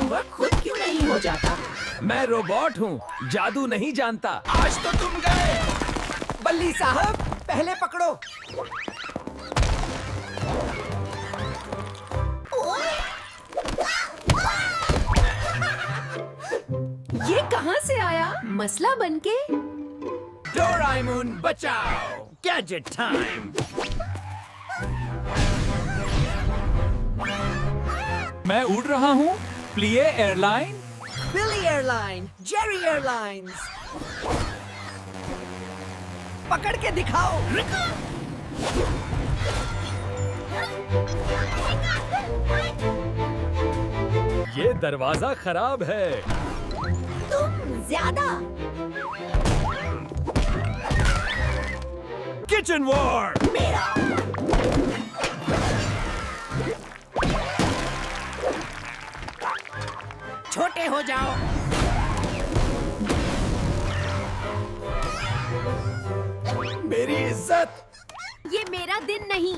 कहूँगा खुद क्यों नहीं हो जाता। मैं रोबोट हूँ, जादू नहीं जानता। आज तो तुम गए। बल्ली साहब पहले पकड़ो। ये कहाँ से आया? मसला बनके? डोराएमोन बचाओ, गैजेट टाइम। मैं उड़ रहा हूँ, प्लिए एयरलाइन। बिली एयरलाइन, जेरी एयरलाइंस। पकड़ के दिखाओ। ये दरवाजा खराब है। तुम ज्यादा। Kitchen war. छोटे हो जाओ। मेरी इज्जत। ये मेरा दिन नहीं।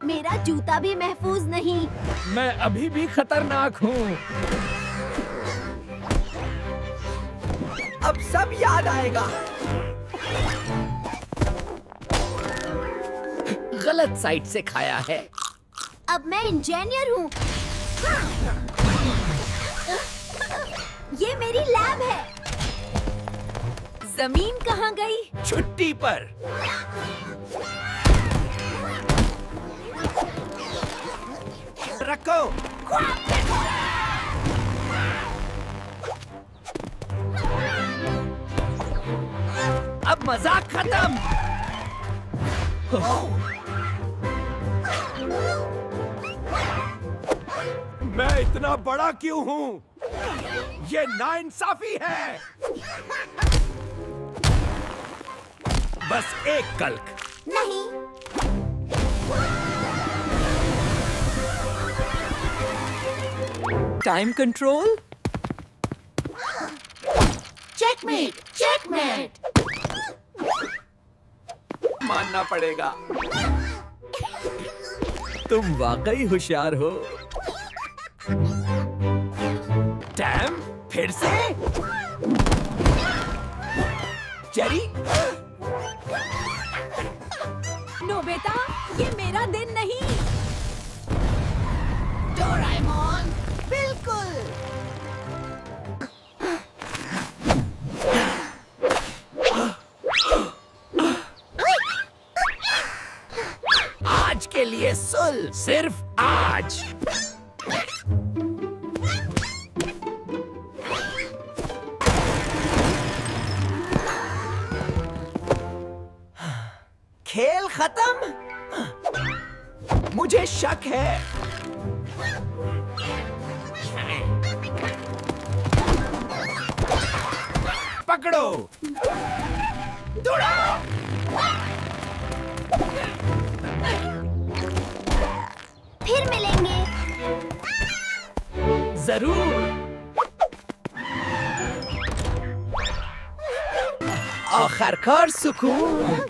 मेरा जूता भी महफूज नहीं। मैं अभी भी खतरनाक हूँ। अब सब याद आएगा। गलत साइड से खाया है। अब मैं इंजीनियर हूँ। ये मेरी लैब है। जमीन कहाँ गई? छुट्टी पर। रखो। अब मजाक खत्म। मैं इतना बड़ा क्यों हूँ? ये नाइंसाफी है। बस एक कल्क। नहीं। Time control. Checkmate, checkmate. मानना पड़ेगा। तुम वाकई होशियार हो। डैम, फिर से? जेरी, नोबिता, ये मेरा दिन नहीं। डोरेमोन, बिल्कुल। आज के लिए सुल, सिर्फ आज। खेल खत्म। मुझे शक है। पकड़ो। दौड़ाओ। फिर मिलेंगे। जरूर। आखिरकार सुकून।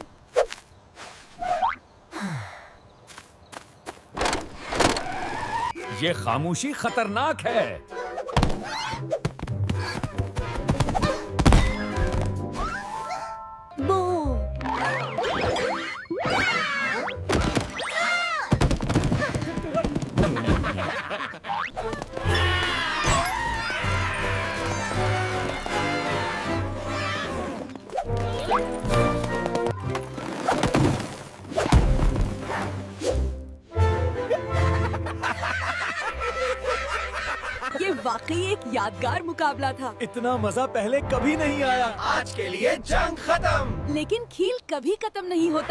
ये खामोशी खतरनाक है। बू। ये वाकई एक यादगार मुकाबला था। इतना मजा पहले कभी नहीं आया। आज के लिए जंग खत्म। लेकिन खेल कभी खत्म नहीं होता।